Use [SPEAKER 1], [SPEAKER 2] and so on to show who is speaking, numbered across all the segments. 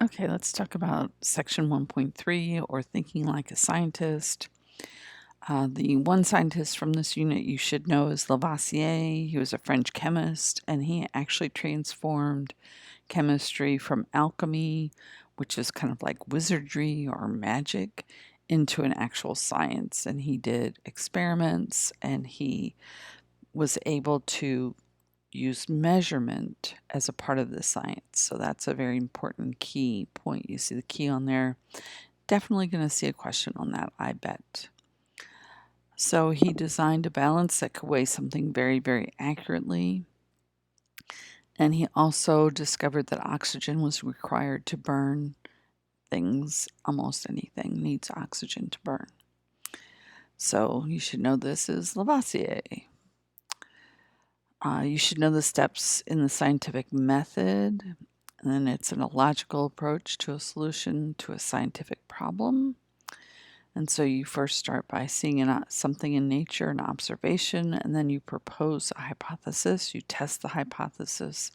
[SPEAKER 1] Okay, let's talk about section 1.3, or thinking like a scientist. The one scientist from this unit you should know is Lavoisier. He was a French chemist, and he actually transformed chemistry from alchemy, which is kind of like wizardry or magic, into an actual science. And he did experiments, and he was able to use measurement as a part of the science. So that's a very important key point. You see the key on there. Definitely going to see a question on that, I bet. So he designed a balance that could weigh something very, very accurately. And he also discovered that oxygen was required to burn things. Almost anything needs oxygen to burn. So you should know this is Lavoisier. You should know the steps in the scientific method. And then it's an illogical approach to a solution to a scientific problem. And so you first start by seeing something in nature, an observation, and then you propose a hypothesis. You test the hypothesis.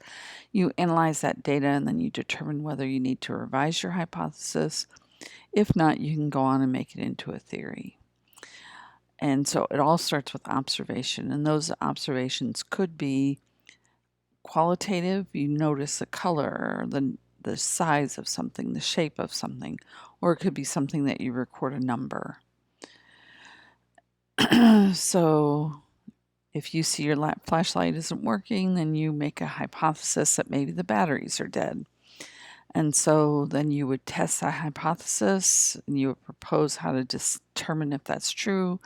[SPEAKER 1] You analyze that data, and then you determine whether you need to revise your hypothesis. If not, you can go on and make it into a theory. And so it all starts with observation, and those observations could be qualitative. You notice the color, the size of something, the shape of something, or it could be something that you record a number. So if you see your flashlight isn't working, then you make a hypothesis that maybe the batteries are dead. And so then you would test that hypothesis, and you would propose how to determine if that's true.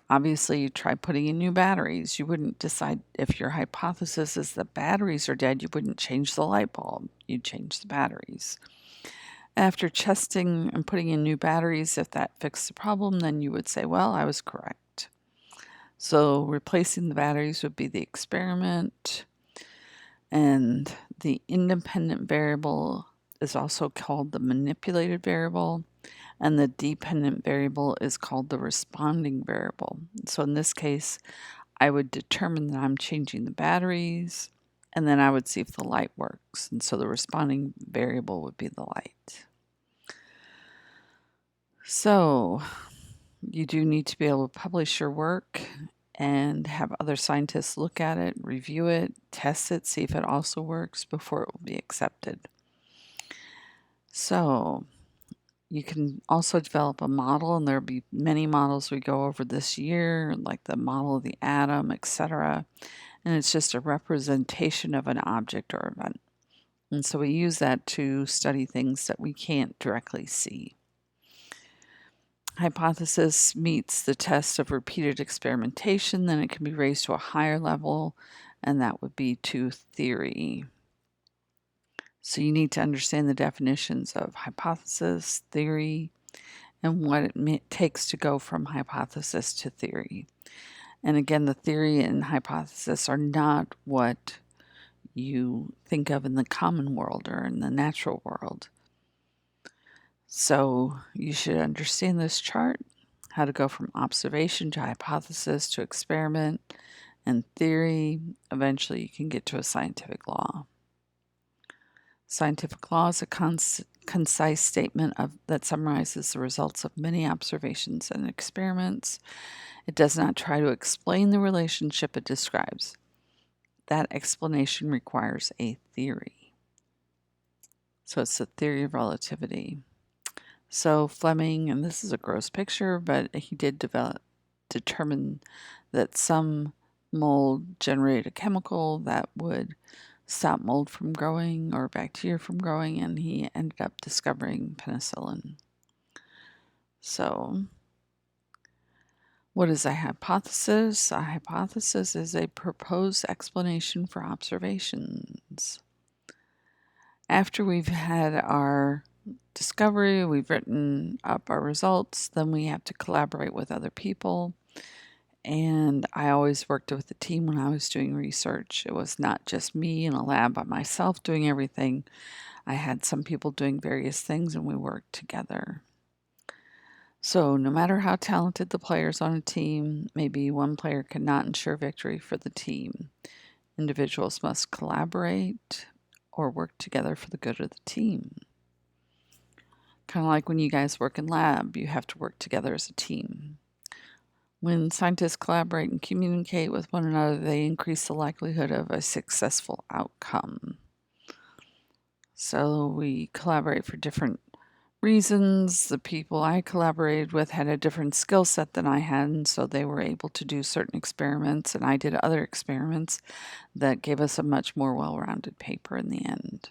[SPEAKER 1] Obviously, you try putting in new batteries. You wouldn't decide if your hypothesis is the batteries are dead, you wouldn't change the light bulb. You'd change the batteries. After testing and putting in new batteries, if that fixed the problem, then you would say, well, I was correct. So replacing the batteries would be the experiment. And the independent variable is also called the manipulated variable, and the dependent variable is called the responding variable. So in this case, I would determine that I'm changing the batteries, and then I would see if the light works. And so the responding variable would be the light. So you do need to be able to publish your work and have other scientists look at it, review it, test it, see if it also works before it will be accepted. So you can also develop a model, and there'll be many models we go over this year, like the model of the atom, etc. And it's just a representation of an object or event. And so we use that to study things that we can't directly see. Hypothesis meets the test of repeated experimentation, then it can be raised to a higher level, and that would be to theory. So you need to understand the definitions of hypothesis, theory, and what it takes to go from hypothesis to theory. And again, the theory and hypothesis are not what you think of in the common world or in the natural world. So you should understand this chart, how to go from observation to hypothesis to experiment and theory. Eventually, you can get to a scientific law. Scientific law is a concise statement that summarizes the results of many observations and experiments. It does not try to explain the relationship it describes. That explanation requires a theory. So it's the theory of relativity. So Fleming, and this is a gross picture, but he did determine that some mold generated a chemical that would stop mold from growing or bacteria from growing, and he ended up discovering penicillin. So what is a hypothesis? A hypothesis is a proposed explanation for observations. After we've had our discovery, we've written up our results, then we have to collaborate with other people. And I always worked with a team when I was doing research. It was not just me in a lab by myself doing everything. I had some people doing various things, and we worked together. So no matter how talented the players on a team, maybe one player cannot ensure victory for the team. Individuals must collaborate or work together for the good of the team. Kind of like when you guys work in lab, you have to work together as a team. When scientists collaborate and communicate with one another, they increase the likelihood of a successful outcome. So we collaborate for different reasons. The people I collaborated with had a different skill set than I had, and so they were able to do certain experiments, and I did other experiments that gave us a much more well-rounded paper in the end.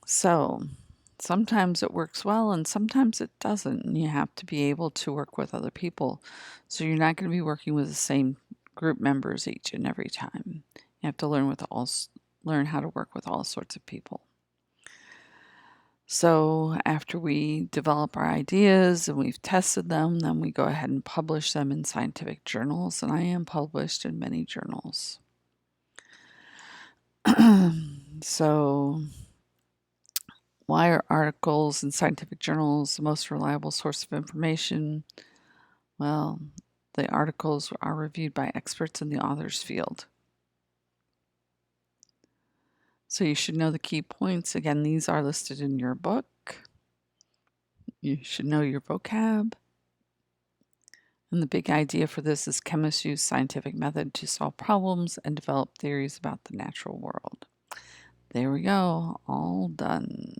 [SPEAKER 1] So sometimes it works well and sometimes it doesn't. And you have to be able to work with other people. So you're not going to be working with the same group members each and every time. You have to learn how to work with all sorts of people. So after we develop our ideas and we've tested them, then we go ahead and publish them in scientific journals, and I am published in many journals. So why are articles in scientific journals the most reliable source of information? Well, the articles are reviewed by experts in the author's field. So you should know the key points. Again, these are listed in your book. You should know your vocab. And the big idea for this is chemists use scientific method to solve problems and develop theories about the natural world. There we go, all done.